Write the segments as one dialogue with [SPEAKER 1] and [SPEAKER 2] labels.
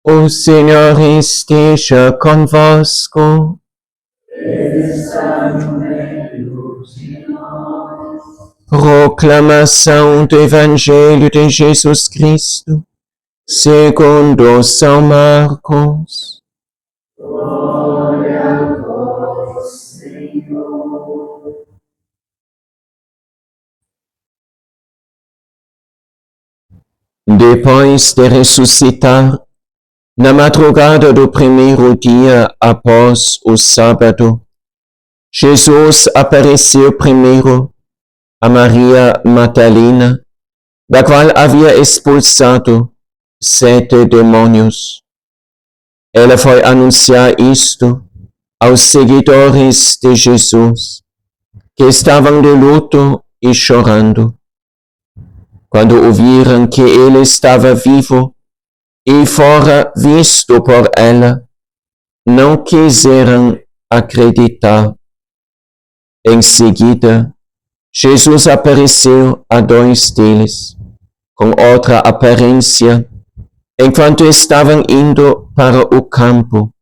[SPEAKER 1] O Senhor esteja convosco.
[SPEAKER 2] Ele está no meio de nós.
[SPEAKER 1] Proclamação do Evangelho de Jesus Cristo, segundo São Marcos.
[SPEAKER 2] Glória a vós, Senhor.
[SPEAKER 1] Depois de ressuscitar, na madrugada do primeiro dia após o sábado, Jesus apareceu primeiro a Maria Madalena, da qual havia expulsado 7 demônios. Ela foi anunciar isto aos seguidores de Jesus, que estavam de luto e chorando. Quando ouviram que ele estava vivo e fora visto por ela, não quiseram acreditar. Em seguida, Jesus apareceu a 2 deles, com outra aparência, enquanto estavam indo para o campo.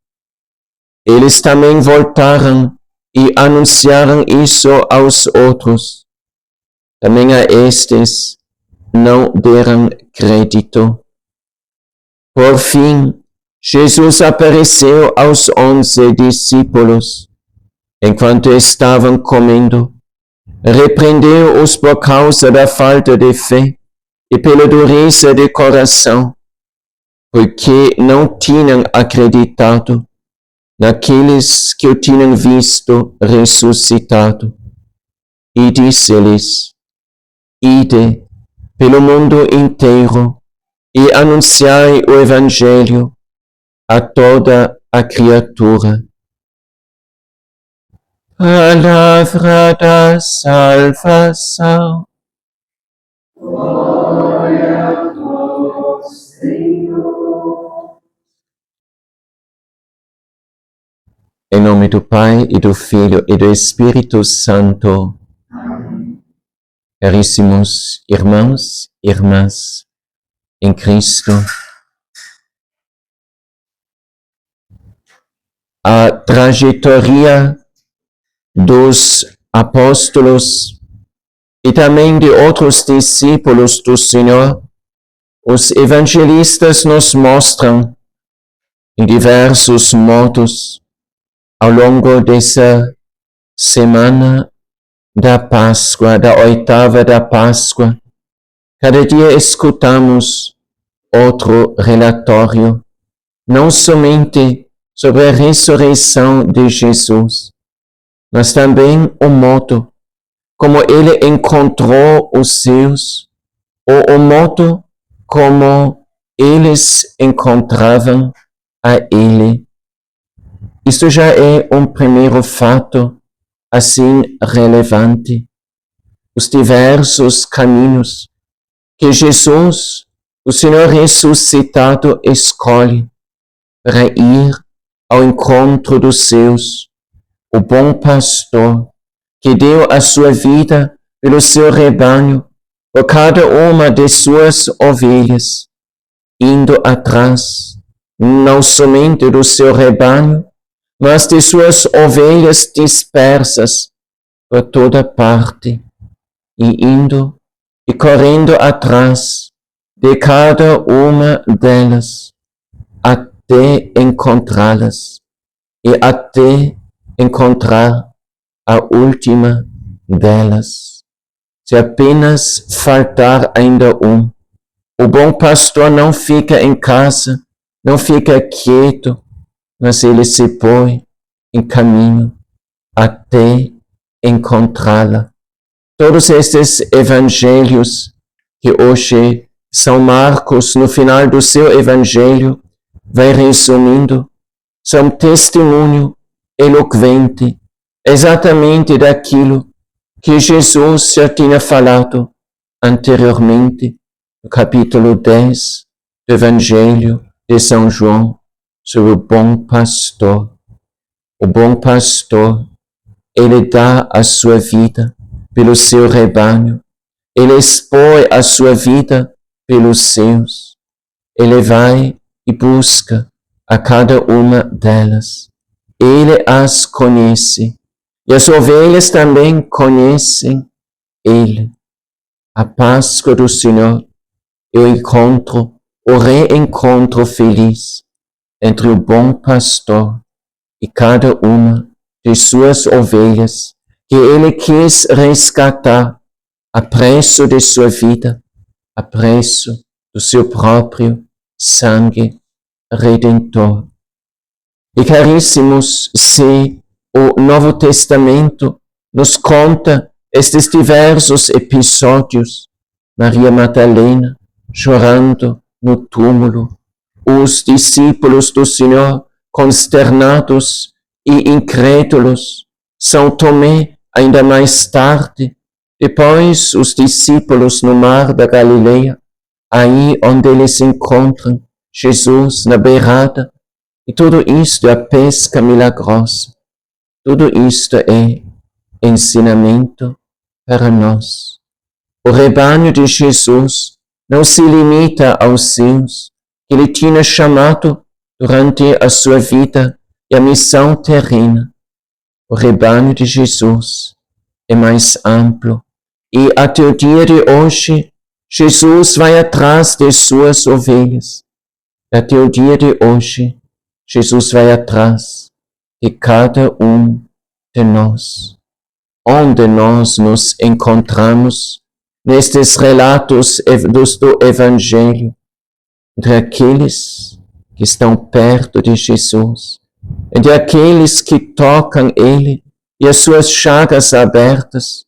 [SPEAKER 1] Eles também voltaram e anunciaram isso aos outros. Também a estes não deram crédito. Por fim, Jesus apareceu aos 11 discípulos, enquanto estavam comendo. Repreendeu-os por causa da falta de fé e pela dureza de coração, porque não tinham acreditado naqueles que o tinham visto ressuscitado. E disse-lhes: Ide pelo mundo inteiro e anunciai o Evangelho a toda a criatura. Palavra da salvação.
[SPEAKER 2] Glória a vós, Senhor.
[SPEAKER 1] Em nome do Pai, e do Filho, e do Espírito Santo.
[SPEAKER 2] Amém.
[SPEAKER 1] Caríssimos irmãos e irmãs em Cristo, a trajetória dos apóstolos e também de outros discípulos do Senhor, os evangelistas nos mostram em diversos modos ao longo dessa semana da Páscoa, da 8ª da Páscoa. Cada dia escutamos outro relatório, não somente sobre a ressurreição de Jesus, mas também o modo como ele encontrou os seus, ou o modo como eles encontravam a ele. Isto já é um primeiro fato assim relevante. Os diversos caminhos que Jesus, o Senhor ressuscitado, escolhe para ir ao encontro dos seus, o bom pastor que deu a sua vida pelo seu rebanho, por cada uma de suas ovelhas, indo atrás, não somente do seu rebanho, mas de suas ovelhas dispersas por toda parte, e indo e correndo atrás de cada uma delas, até encontrá-las, e até encontrar a última delas. Se apenas faltar ainda um, o bom pastor não fica em casa, não fica quieto, mas ele se põe em caminho até encontrá-la. Todos estes evangelhos que hoje São Marcos, no final do seu evangelho, vai resumindo, são testemunho eloquente exatamente daquilo que Jesus já tinha falado anteriormente, no capítulo 10 do Evangelho de São João, sobre o bom pastor. O bom pastor, ele dá a sua vida pelo seu rebanho, ele expõe a sua vida pelos seus. Ele vai e busca a cada uma delas. Ele as conhece e as ovelhas também conhecem Ele. A Páscoa do Senhor é o encontro, o reencontro feliz entre o bom pastor e cada uma de suas ovelhas que Ele quis resgatar a preço de sua vida, a preço do seu próprio sangue redentor. E caríssimos, se o Novo Testamento nos conta estes diversos episódios, Maria Madalena chorando no túmulo, os discípulos do Senhor consternados e incrédulos, São Tomé ainda mais tarde, depois os discípulos no mar da Galileia, aí onde eles encontram Jesus na beirada, e tudo isto é a pesca milagrosa, tudo isto é ensinamento para nós. O rebanho de Jesus não se limita aos seus, que Ele tinha chamado durante a sua vida e a missão terrena. O rebanho de Jesus é mais amplo e até o dia de hoje, Jesus vai atrás de suas ovelhas. Até o dia de hoje, Jesus vai atrás de cada um de nós. Onde nós nos encontramos nestes relatos do Evangelho, entre aqueles que estão perto de Jesus, entre aqueles que tocam Ele e as suas chagas abertas,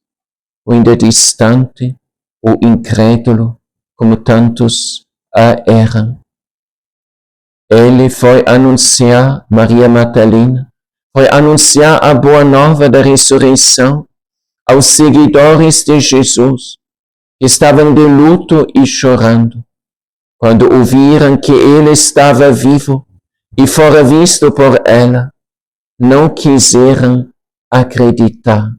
[SPEAKER 1] o ainda distante, o incrédulo, como tantos eram. Ele foi anunciar, Maria Madalena, foi anunciar a boa nova da ressurreição aos seguidores de Jesus, que estavam de luto e chorando, quando ouviram que Ele estava vivo e fora visto por ela, não quiseram acreditar.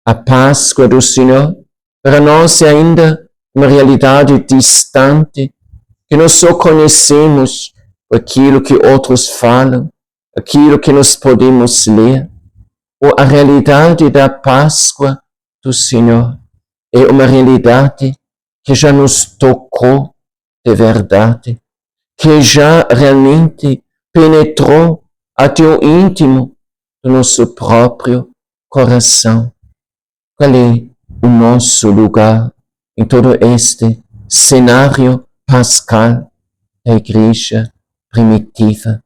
[SPEAKER 1] A Páscoa do Senhor, para nós é ainda uma realidade distante, que nós só conhecemos por aquilo que outros falam, aquilo que nós podemos ler. Ou a realidade da Páscoa do Senhor é uma realidade que já nos tocou de verdade, que já realmente penetrou até o íntimo do nosso próprio coração. Qual é o nosso lugar em todo este cenário pascal da Igreja primitiva?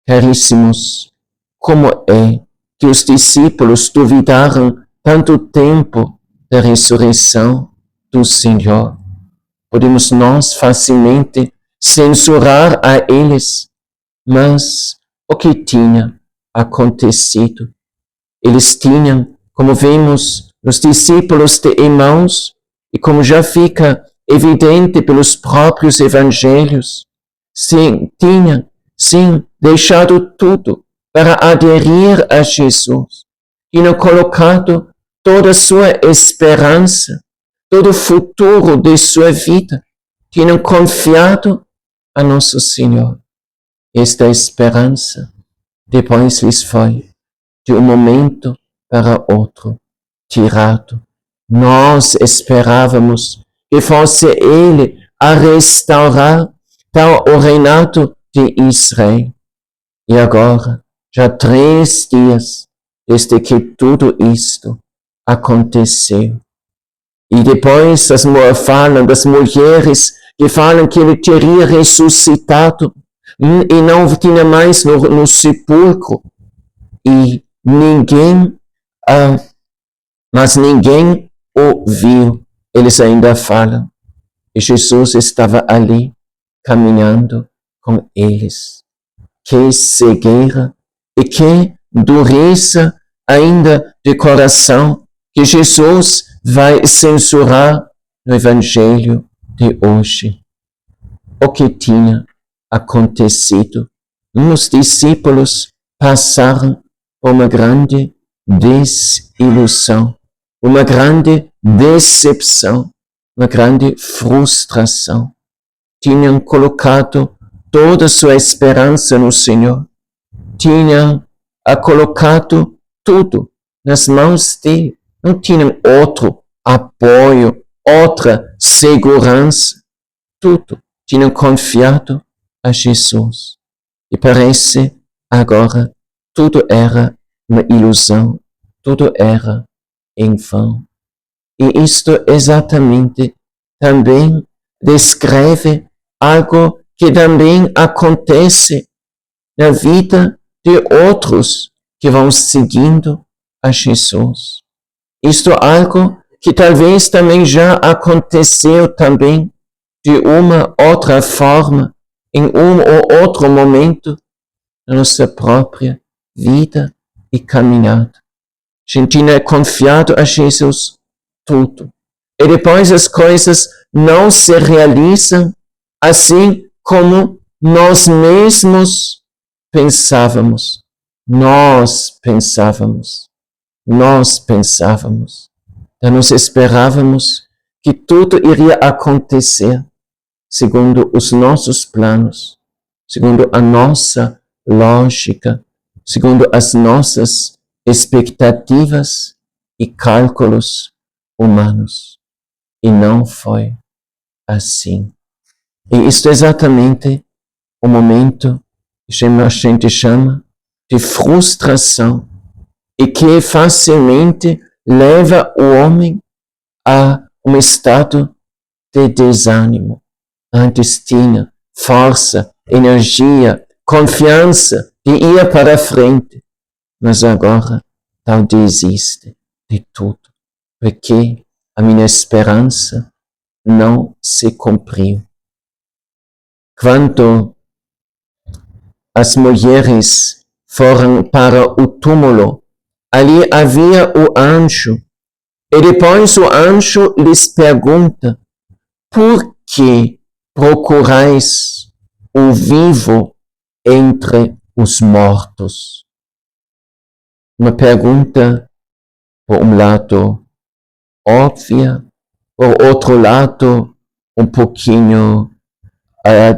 [SPEAKER 1] Caríssimos, como é que os discípulos duvidaram tanto tempo da ressurreição do Senhor? Podemos nós facilmente censurar a eles, mas o que tinha acontecido? Eles tinham, como vemos nos discípulos de Emaús, e como já fica evidente pelos próprios evangelhos, tinham, sim, deixado tudo para aderir a Jesus, tinham colocado toda a sua esperança, todo o futuro de sua vida, tinham confiado a nosso Senhor. Esta esperança depois lhes foi, de um momento para outro, tirado. Nós esperávamos que fosse Ele a restaurar tal o reinado de Israel. E agora, já 3 dias desde que tudo isto aconteceu. E depois falam das mulheres que falam que Ele teria ressuscitado e não tinha mais no sepulcro. E mas ninguém o viu. Eles ainda falam. E Jesus estava ali, caminhando com eles. Que cegueira e que dureza ainda de coração que Jesus vai censurar no Evangelho de hoje. O que tinha acontecido? Os discípulos passaram por uma grande desilusão, uma grande decepção, uma grande frustração. Tinham colocado toda sua esperança no Senhor. Tinham colocado tudo nas mãos dele. Não tinham outro apoio, outra segurança. Tudo tinham confiado a Jesus. E parece agora tudo era uma ilusão, tudo era em vão. E isto exatamente também descreve algo que também acontece na vida de outros que vão seguindo a Jesus. Isto é algo que talvez também já aconteceu também de uma outra forma, em um ou outro momento na nossa própria vida e caminhada. A gente tinha confiado a Jesus tudo. E depois as coisas não se realizam assim como nós mesmos pensávamos. Nós pensávamos. Então nós esperávamos que tudo iria acontecer segundo os nossos planos, segundo a nossa lógica, segundo as nossas expectativas e cálculos humanos. E não foi assim. E isto é exatamente o momento que a gente chama de frustração e que facilmente leva o homem a um estado de desânimo. Antes tinha força, energia, confiança de ir para a frente, mas agora tal desiste de tudo, porque a minha esperança não se cumpriu. Quando as mulheres foram para o túmulo, ali havia o anjo, e depois o anjo lhes pergunta: por que procurais o vivo entre os mortos? Uma pergunta, por um lado, óbvia, por outro lado, um pouquinho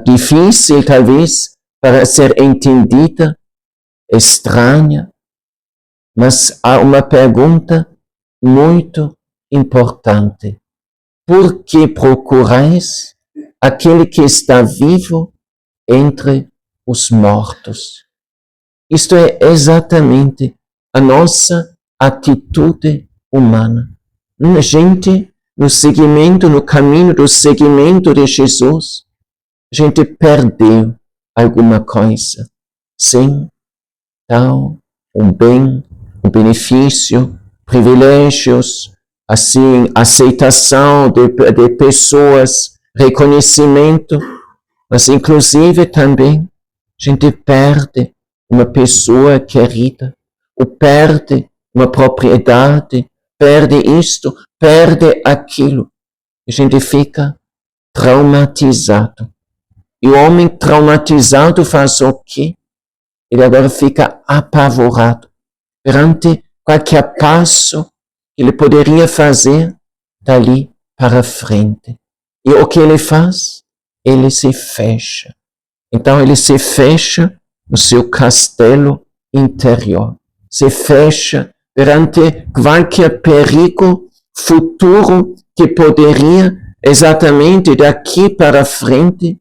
[SPEAKER 1] difícil, talvez, para ser entendida, estranha, mas há uma pergunta muito importante. Por que procurais aquele que está vivo entre os mortos? Isto é exatamente a nossa atitude humana. A gente, no caminho do seguimento de Jesus, a gente perdeu alguma coisa. Sim, tal, um bem, um benefício, privilégios, assim, aceitação de pessoas, reconhecimento, mas inclusive também a gente perde uma pessoa querida, ou perde uma propriedade, perde isto, perde aquilo. A gente fica traumatizado. E o homem traumatizado faz o quê? Ele agora fica apavorado perante qualquer passo que ele poderia fazer dali para frente. E o que ele faz? Ele se fecha. Então ele se fecha no seu castelo interior. Se fecha perante qualquer perigo futuro que poderia exatamente daqui para frente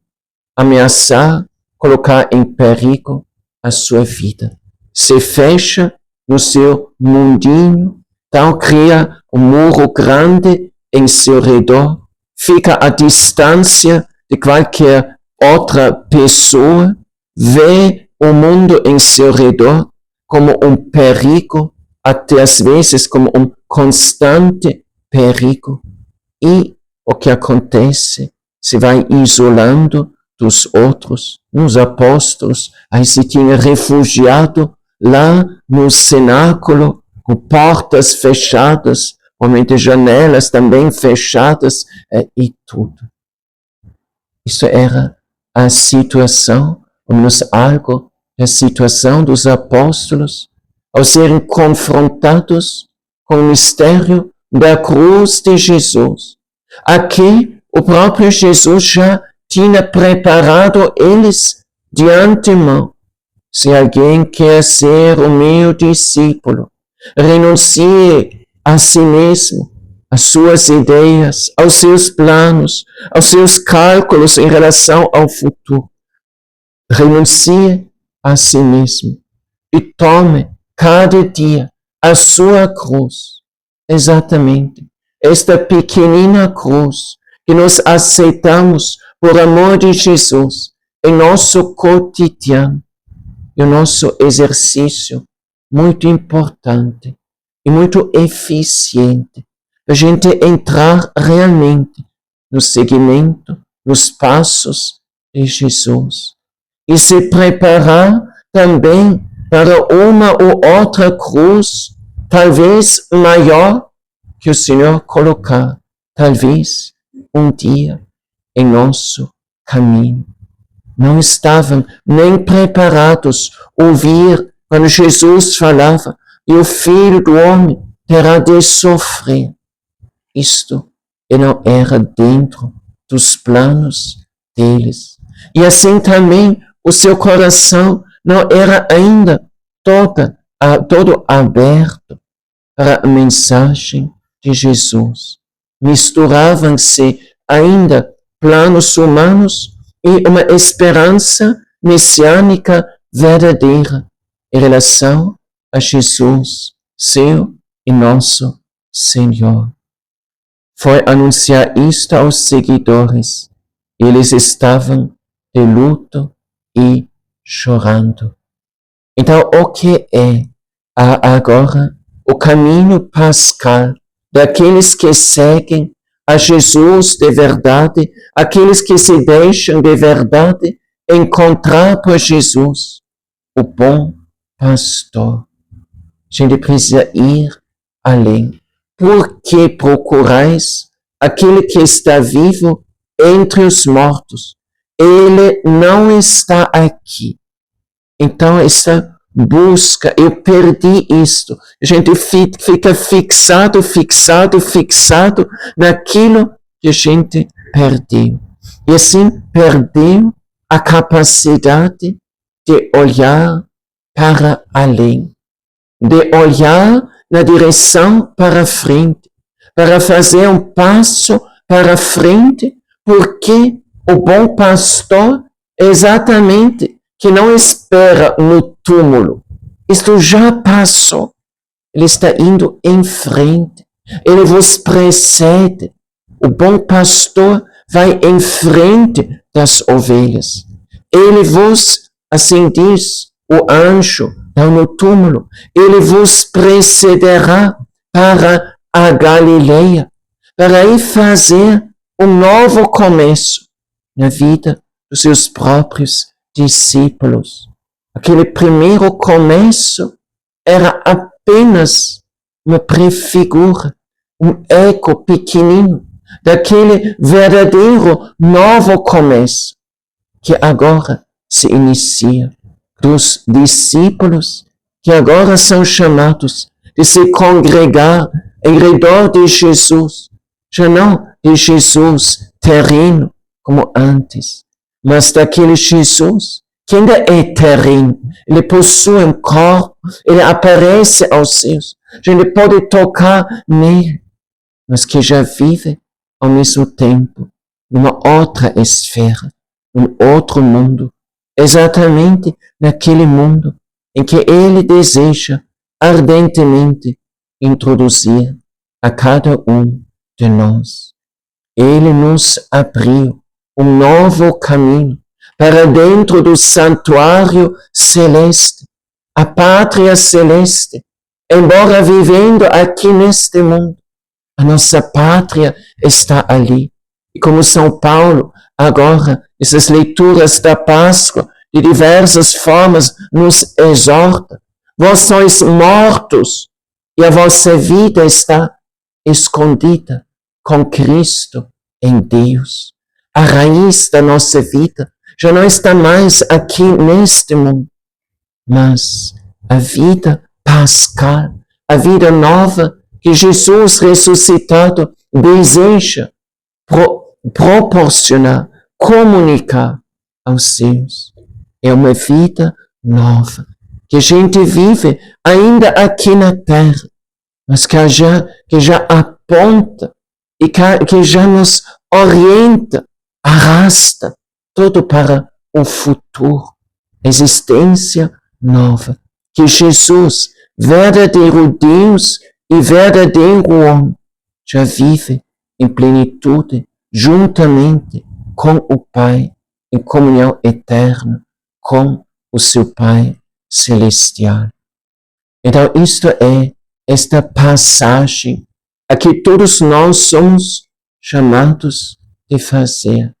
[SPEAKER 1] ameaçar, colocar em perigo a sua vida. Se fecha no seu mundinho, então cria um muro grande em seu redor, fica à distância de qualquer outra pessoa, vê o mundo em seu redor como um perigo, até às vezes como um constante perigo. E o que acontece? Se vai isolando dos outros. Nos apóstolos, aí se tinha refugiado lá no cenáculo, com portas fechadas, somente janelas também fechadas, e tudo. Isso era a situação, ou menos algo da situação dos apóstolos, ao serem confrontados com o mistério da cruz de Jesus. Aqui, o próprio Jesus já tinha preparado eles de antemão. Se alguém quer ser o meu discípulo, renuncie a si mesmo, às suas ideias, aos seus planos, aos seus cálculos em relação ao futuro. Renuncie a si mesmo e tome cada dia a sua cruz. Exatamente, esta pequenina cruz que nós aceitamos por amor de Jesus em nosso cotidiano, e o nosso exercício muito importante e muito eficiente, a gente entrar realmente no seguimento, nos passos de Jesus. E se preparar também para uma ou outra cruz, talvez maior, que o Senhor colocar, talvez um dia em nosso caminho. Não estavam nem preparados a ouvir quando Jesus falava, e o Filho do Homem terá de sofrer. Isto não era dentro dos planos deles. E assim também o seu coração não era ainda todo aberto para a mensagem de Jesus. Misturavam-se ainda planos humanos e uma esperança messiânica verdadeira em relação a Jesus, seu e nosso Senhor. Foi anunciar isto aos seguidores. Eles estavam de luto e chorando. Então, o que é agora o caminho pascal daqueles que seguem a Jesus de verdade, aqueles que se deixam de verdade encontrar por Jesus, o bom pastor? A gente precisa ir além. Por que procurais aquele que está vivo entre os mortos? Ele não está aqui. Então, essa busca, eu perdi isto. A gente fica fixado naquilo que a gente perdeu. E assim, perdeu a capacidade de olhar para além, de olhar na direção para frente, para fazer um passo para frente, porque o bom pastor é exatamente que não espera no túmulo. Isto já passou. Ele está indo em frente. Ele vos precede. O bom pastor vai em frente das ovelhas. Ele vos, assim diz o anjo no túmulo, ele vos precederá para a Galileia, para ir fazer um novo começo na vida dos seus próprios discípulos. Aquele primeiro começo era apenas uma prefigura, um eco pequenino daquele verdadeiro novo começo que agora se inicia, dos discípulos que agora são chamados de se congregar em redor de Jesus, já não de Jesus terreno como antes, mas daquele Jesus que ainda é terreno. Ele possui um corpo, ele aparece aos seus, a gente pode tocar nele, mas que já vive ao mesmo tempo numa outra esfera, num outro mundo, exatamente naquele mundo em que ele deseja ardentemente introduzir a cada um de nós. Ele nos abriu um novo caminho para dentro do santuário celeste, a pátria celeste, embora vivendo aqui neste mundo. A nossa pátria está ali. E como São Paulo, agora, essas leituras da Páscoa, de diversas formas, nos exorta. Vós sois mortos e a vossa vida está escondida com Cristo em Deus. A raiz da nossa vida já não está mais aqui neste mundo, mas a vida pascal, a vida nova que Jesus ressuscitado deseja proporcionar, comunicar aos seus. É uma vida nova, que a gente vive ainda aqui na terra, mas que já aponta e que já nos orienta, arrasta todo para o futuro, existência nova, que Jesus, verdadeiro Deus e verdadeiro homem, já vive em plenitude, juntamente com o Pai, em comunhão eterna com o seu Pai celestial. Então, isto é esta passagem a que todos nós somos chamados de fazer.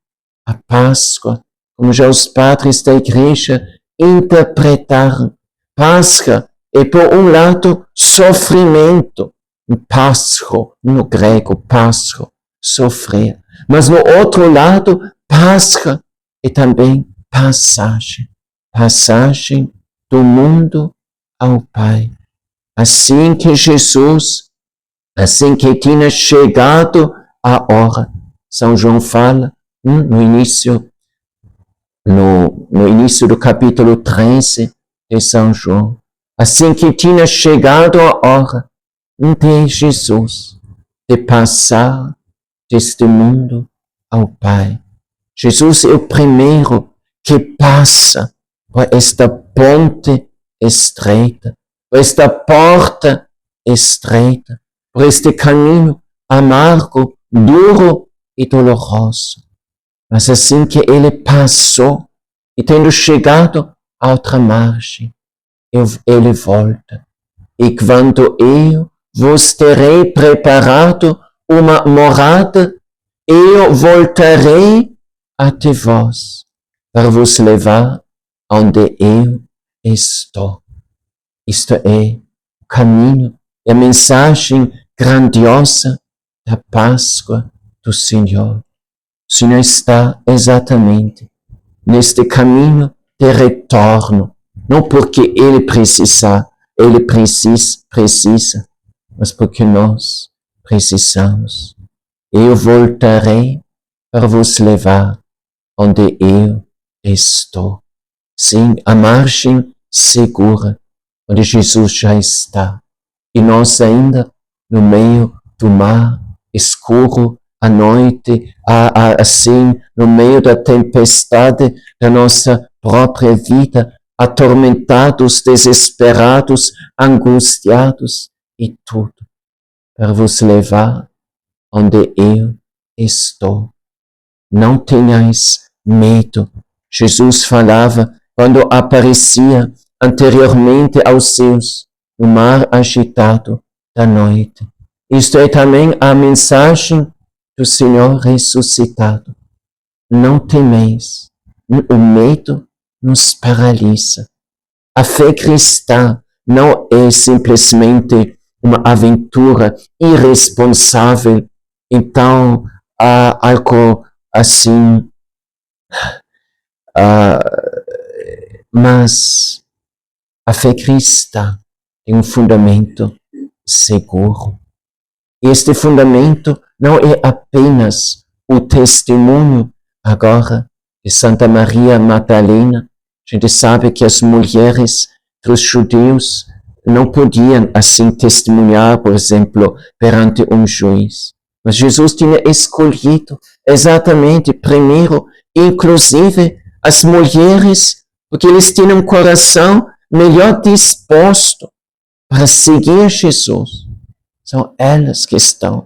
[SPEAKER 1] A Páscoa, como já os padres da Igreja interpretaram. Páscoa é, por um lado, sofrimento. Páscoa, no grego, Páscoa, sofrer. Mas no outro lado, Páscoa é também passagem. Passagem do mundo ao Pai. Assim que Jesus, assim que tinha chegado a hora, São João fala no início do capítulo 13 de São João, assim que tinha chegado a hora de Jesus de passar deste mundo ao Pai. Jesus é o primeiro que passa por esta ponte estreita, por esta porta estreita, por este caminho amargo, duro e doloroso. Mas assim que ele passou, e tendo chegado à outra margem, ele volta. E quando eu vos terei preparado uma morada, eu voltarei até vós, para vos levar onde eu estou. Isto é o caminho, a mensagem grandiosa da Páscoa do Senhor. O Senhor está exatamente neste caminho de retorno, não porque Ele precisa, mas porque nós precisamos. Eu voltarei para vos levar onde eu estou. Sim, a margem segura, onde Jesus já está. E nós ainda no meio do mar escuro, à noite, assim, no meio da tempestade da nossa própria vida, atormentados, desesperados, angustiados e tudo, para vos levar onde eu estou. Não tenhais medo. Jesus falava quando aparecia anteriormente aos seus no mar agitado da noite. Isto é também a mensagem do Senhor ressuscitado. Não temeis. O medo nos paralisa. A fé cristã não é simplesmente uma aventura irresponsável, então algo assim, mas a fé cristã tem um fundamento seguro. E este fundamento não é apenas o testemunho agora de Santa Maria Madalena. A gente sabe que as mulheres dos judeus não podiam assim testemunhar, por exemplo, perante um juiz. Mas Jesus tinha escolhido exatamente primeiro, inclusive as mulheres, porque eles tinham um coração melhor disposto para seguir Jesus. São elas que estão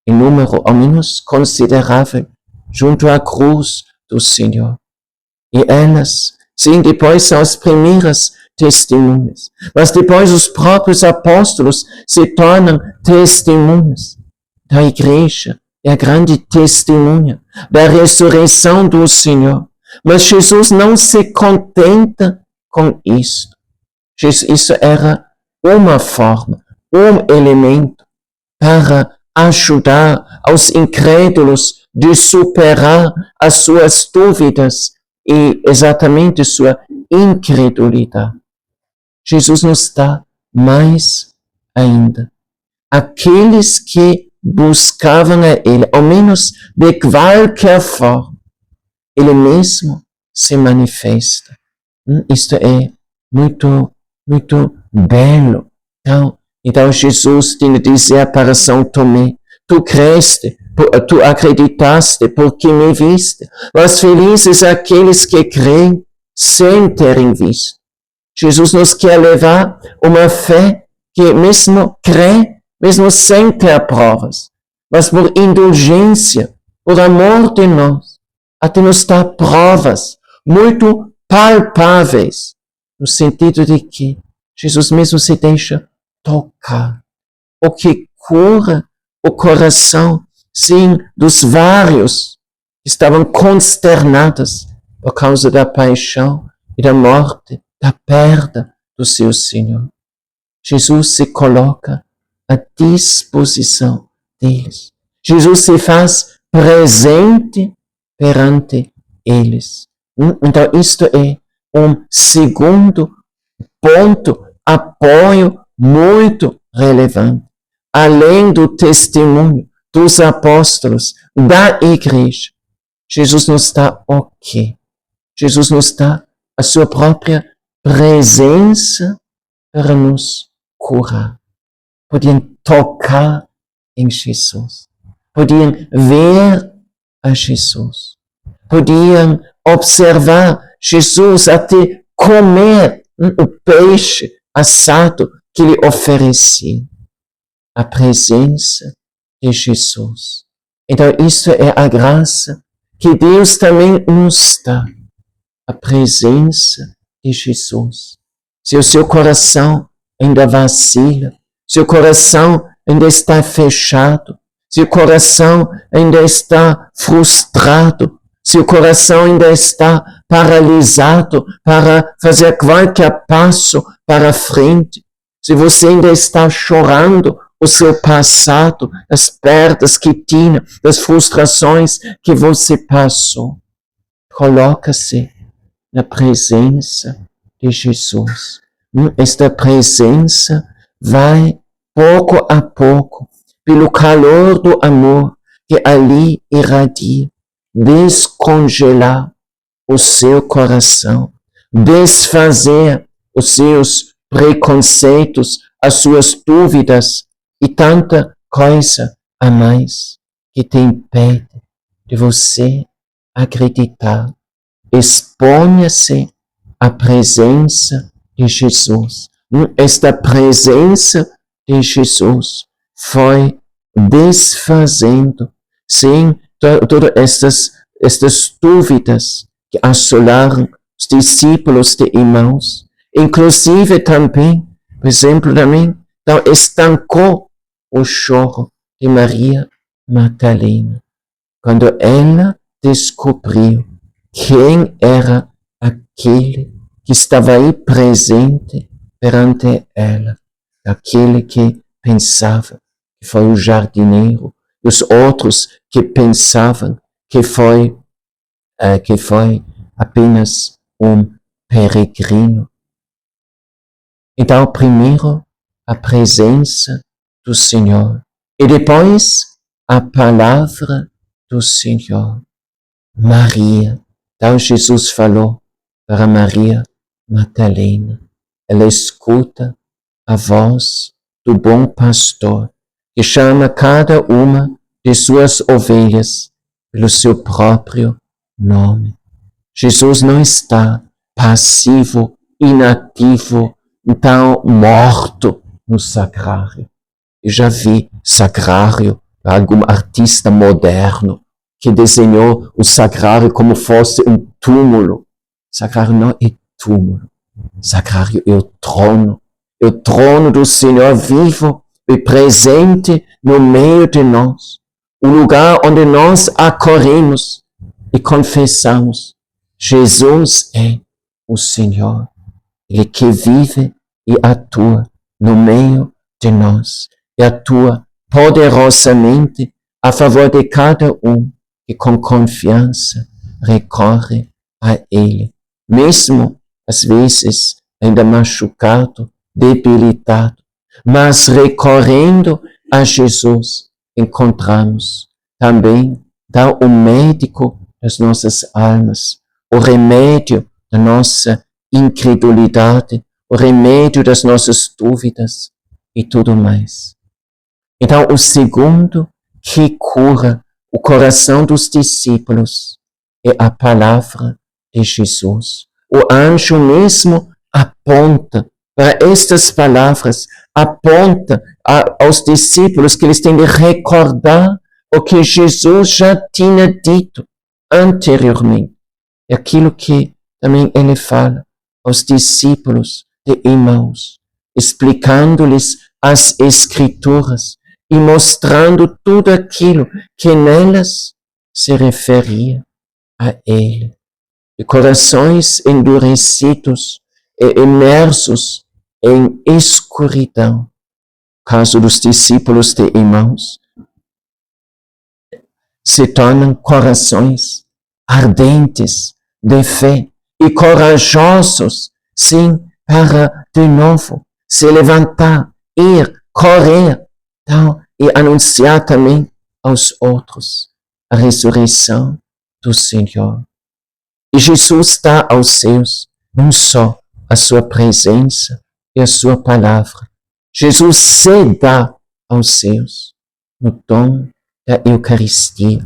[SPEAKER 1] em número ao menos considerável junto à cruz do Senhor. E elas, sim, depois são as primeiras testemunhas. Mas depois os próprios apóstolos se tornam testemunhas da igreja. É a grande testemunha da ressurreição do Senhor. Mas Jesus não se contenta com isso. Isso era uma forma, um elemento para ajudar aos incrédulos de superar as suas dúvidas e exatamente sua incredulidade. Jesus nos dá mais ainda. Aqueles que buscavam a Ele, ao menos de qualquer forma, Ele mesmo se manifesta. Isto é muito belo. Então Jesus tinha de dizer para São Tomé, tu creste, tu acreditaste porque me viste. Mas felizes aqueles que creem sem terem visto. Jesus nos quer levar uma fé que mesmo crê, mesmo sem ter provas, mas por indulgência, por amor de nós, até nos dar provas muito palpáveis, no sentido de que Jesus mesmo se deixa tocar, o que cura o coração, sim, dos vários que estavam consternados por causa da paixão e da morte, da perda do seu Senhor. Jesus se coloca à disposição deles. Jesus se faz presente perante eles. Então, isto é um segundo ponto, apoio muito relevante. Além do testemunho dos apóstolos, da igreja, Jesus nos dá o quê? Jesus nos dá a sua própria presença para nos curar. Podiam tocar em Jesus. Podiam ver a Jesus. Podiam observar Jesus até comer o peixe assado que lhe oferecia. A presença de Jesus. Então, isso é a graça que Deus também nos dá. A presença de Jesus. Se o seu coração ainda vacila, se o coração ainda está fechado, se o coração ainda está frustrado, se o coração ainda está paralisado para fazer qualquer passo para frente, se você ainda está chorando o seu passado, as perdas que tinha, as frustrações que você passou, coloca-se na presença de Jesus. Esta presença vai, pouco a pouco, pelo calor do amor que ali irradia, descongelar o seu coração, desfazer os seus preconceitos, as suas dúvidas e tanta coisa a mais que te impede de você acreditar. Exponha-se à presença de Jesus. Esta presença de Jesus foi desfazendo, sim, todas estas dúvidas que assolaram os discípulos de Emmaus. Inclusive também, por exemplo, também, então estancou o choro de Maria Madalena, quando ela descobriu quem era aquele que estava aí presente perante ela, aquele que pensava que foi o jardineiro, e os outros que pensavam que foi apenas um peregrino. Então, primeiro, a presença do Senhor, e depois a palavra do Senhor. Maria. Então Jesus falou para Maria Madalena. Ela escuta a voz do bom pastor, que chama cada uma de suas ovelhas pelo seu próprio nome. Jesus não está passivo, inativo, então morto no sacrário. Eu já vi sacrário, algum artista moderno que desenhou o sacrário como fosse um túmulo. Sacrário não é túmulo. Sacrário é o trono do Senhor vivo e presente no meio de nós. O lugar onde nós acorremos e confessamos: Jesus é o Senhor, Ele que vive e atua no meio de nós, e atua poderosamente a favor de cada um que com confiança recorre a Ele, mesmo às vezes ainda machucado, debilitado, mas recorrendo a Jesus, encontramos também o médico das nossas almas, o remédio da nossa incredulidade, o remédio das nossas dúvidas e tudo mais. Então, o segundo que cura o coração dos discípulos é a palavra de Jesus. O anjo mesmo aponta para estas palavras, aponta aos discípulos que eles têm de recordar o que Jesus já tinha dito anteriormente. É aquilo que também ele fala aos discípulos de Emaús, explicando-lhes as Escrituras e mostrando tudo aquilo que nelas se referia a ele. De corações endurecidos e imersos em escuridão. Caso dos discípulos de Emaús, se tornam corações ardentes de fé e corajosos, sim, para de novo se levantar, ir, correr, então, e anunciar também aos outros a ressurreição do Senhor. E Jesus dá aos seus não só a sua presença e a sua palavra. Jesus se dá aos seus no dom da Eucaristia.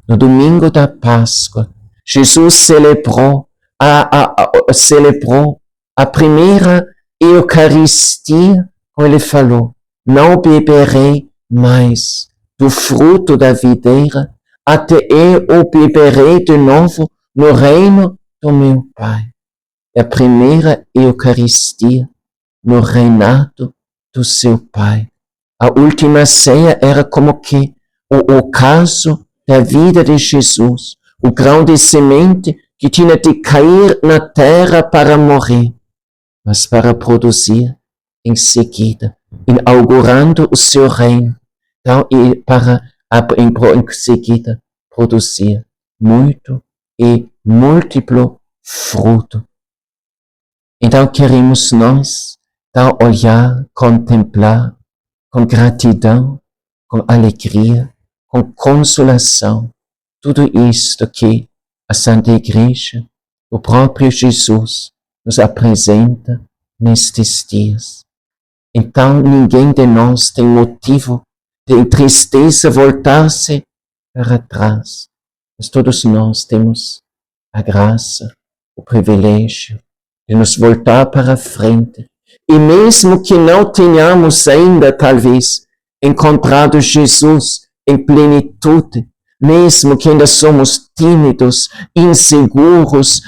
[SPEAKER 1] No domingo da Páscoa, Jesus celebrou a primeira Eucaristia, como ele falou: não beberei mais do fruto da videira, até eu o beberei de novo no reino do meu Pai. É a primeira Eucaristia no reinado do seu Pai. A última ceia era como que o caso da vida de Jesus, o grão de semente que tinha de cair na terra para morrer, mas para produzir em seguida, inaugurando o seu reino, então, e para em seguida produzir muito e múltiplo fruto. Então queremos nós então, olhar, contemplar com gratidão, com alegria, com consolação, tudo isto que a Santa Igreja, o próprio Jesus, nos apresenta nestes dias. Então ninguém de nós tem motivo de tristeza voltar-se para trás, mas todos nós temos a graça, o privilégio de nos voltar para frente. E mesmo que não tenhamos ainda, talvez, encontrado Jesus em plenitude, mesmo que ainda somos tímidos, inseguros,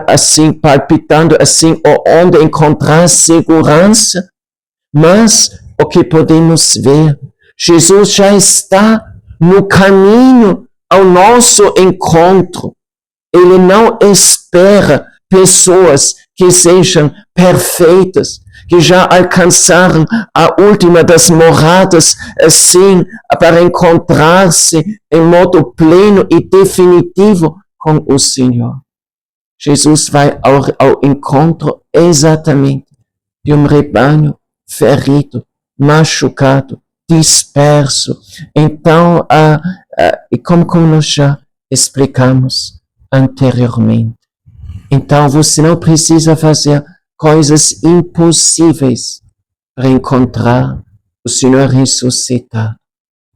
[SPEAKER 1] assim, palpitando assim, onde encontrar segurança, mas o que podemos ver, Jesus já está no caminho ao nosso encontro. Ele não espera pessoas que sejam perfeitas, que já alcançaram a última das moradas, assim, para encontrar-se em modo pleno e definitivo com o Senhor. Jesus vai ao encontro exatamente de um rebanho ferido, machucado, disperso. Então, e como nós já explicamos anteriormente, então você não precisa fazer coisas impossíveis para encontrar o Senhor ressuscitado.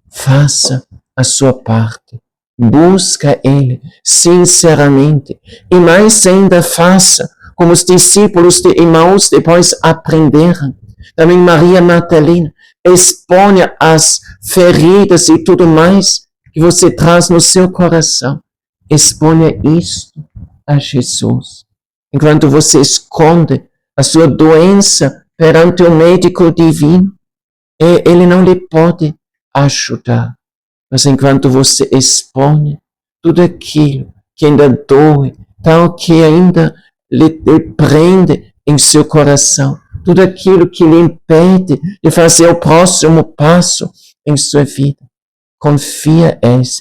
[SPEAKER 1] Faça a sua parte. Busca Ele sinceramente. E mais ainda faça, como os discípulos de Emaús depois aprenderam. Também Maria Madalena exponha as feridas e tudo mais que você traz no seu coração. Exponha isto a Jesus. Enquanto você esconde a sua doença perante o médico divino, ele não lhe pode ajudar. Mas enquanto você expõe tudo aquilo que ainda doe, tal que ainda lhe prende em seu coração, tudo aquilo que lhe impede de fazer o próximo passo em sua vida, confia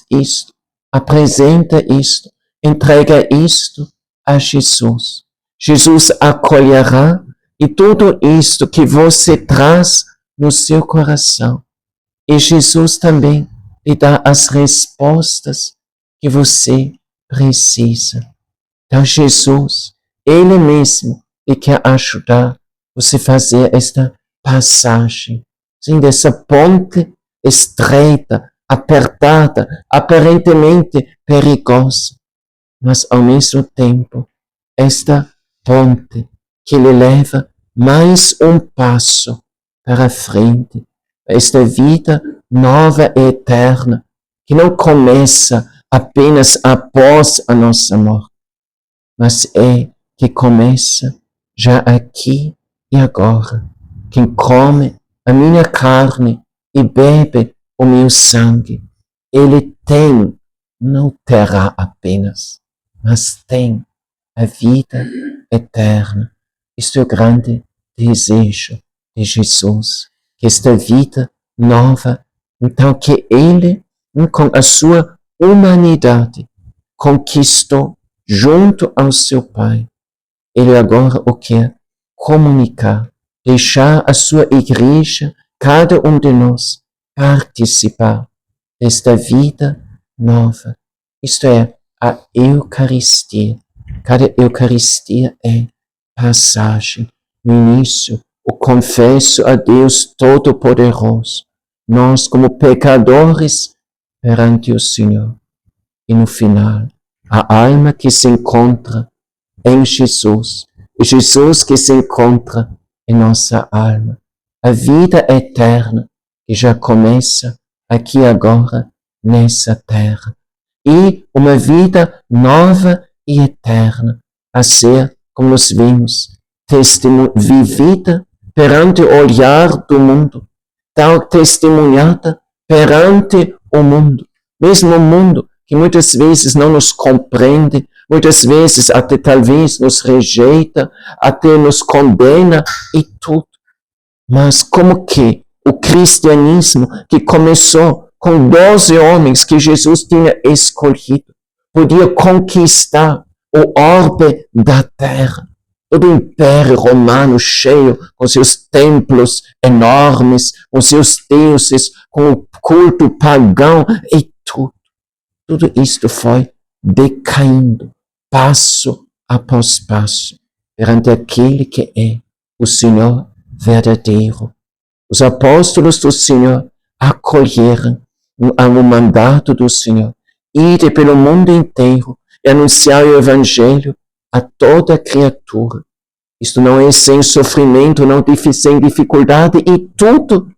[SPEAKER 1] isto, apresenta isto, entrega isto a Jesus. Jesus acolherá e tudo isto que você traz no seu coração. E Jesus também lhe dá as respostas que você precisa. Então, Jesus, Ele mesmo, Ele quer ajudar você a fazer esta passagem, sim, dessa ponte estreita, apertada, aparentemente perigosa, mas ao mesmo tempo, esta ponte que lhe leva mais um passo para frente, esta vida nova e eterna, que não começa apenas após a nossa morte, mas que começa já aqui e agora. Quem come a minha carne e bebe o meu sangue, ele tem, não terá apenas, mas tem a vida eterna. Isto é o grande desejo de Jesus, que esta vida nova, então que ele, com a sua humanidade, conquistou junto ao seu Pai. Ele agora o quer comunicar, deixar a sua igreja, cada um de nós, participar desta vida nova. Isto é, a Eucaristia. Cada Eucaristia é passagem. No início, o confesso a Deus Todo-Poderoso, nós como pecadores perante o Senhor. E no final, a alma que se encontra em Jesus, e Jesus que se encontra em nossa alma. A vida eterna que já começa aqui agora, nessa terra. E uma vida nova e eterna, a ser, como nós vimos, vivida perante o olhar do mundo, tal testemunhada perante o mundo, mesmo o mundo que muitas vezes não nos compreende, muitas vezes até talvez nos rejeita, até nos condena e tudo. Mas como que o cristianismo, que começou com 12 homens que Jesus tinha escolhido, podia conquistar o orbe da terra, todo o império romano cheio, com seus templos enormes, com seus deuses, com o culto pagão e tudo. Tudo isto foi decaindo, passo após passo, perante aquele que é o Senhor verdadeiro. Os apóstolos do Senhor acolheram o mandato do Senhor, ide pelo mundo inteiro e anunciar o Evangelho a toda criatura. Isto não é sem sofrimento, não sem dificuldade e tudo,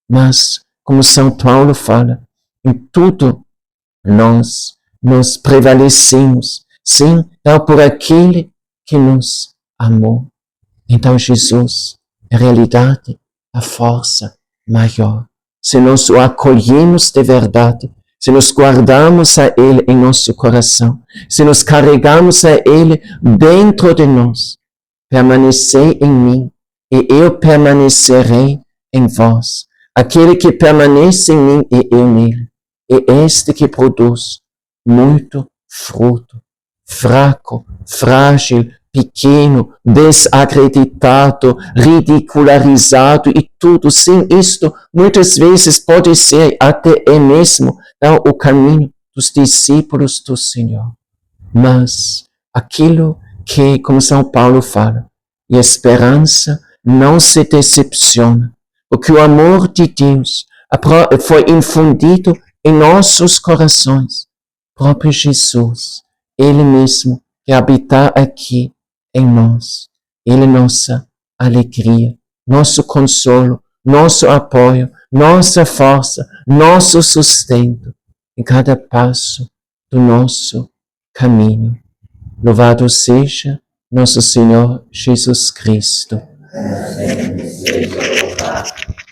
[SPEAKER 1] mas, como São Paulo fala, em tudo nós prevalecemos, sim, então por aquele que nos amou. Então Jesus, em realidade, a força maior. Se nós o acolhemos de verdade, se nos guardamos a Ele em nosso coração, se nos carregamos a Ele dentro de nós, permanecei em mim e eu permanecerei em vós. Aquele que permanece em mim e eu nele, é este que produz muito fruto. Fraco, frágil, pequeno, desacreditado, ridicularizado e tudo. Sim, isto muitas vezes pode ser até mesmo o caminho dos discípulos do Senhor. Mas aquilo que, como São Paulo fala, e a esperança não se decepciona, porque o amor de Deus foi infundido em nossos corações. Próprio Jesus, Ele mesmo que habita aqui em nós. Ele é nossa alegria, nosso consolo, nosso apoio, nossa força, nosso sustento em cada passo do nosso caminho. Louvado seja nosso Senhor Jesus Cristo.
[SPEAKER 2] Sempre seja louvado.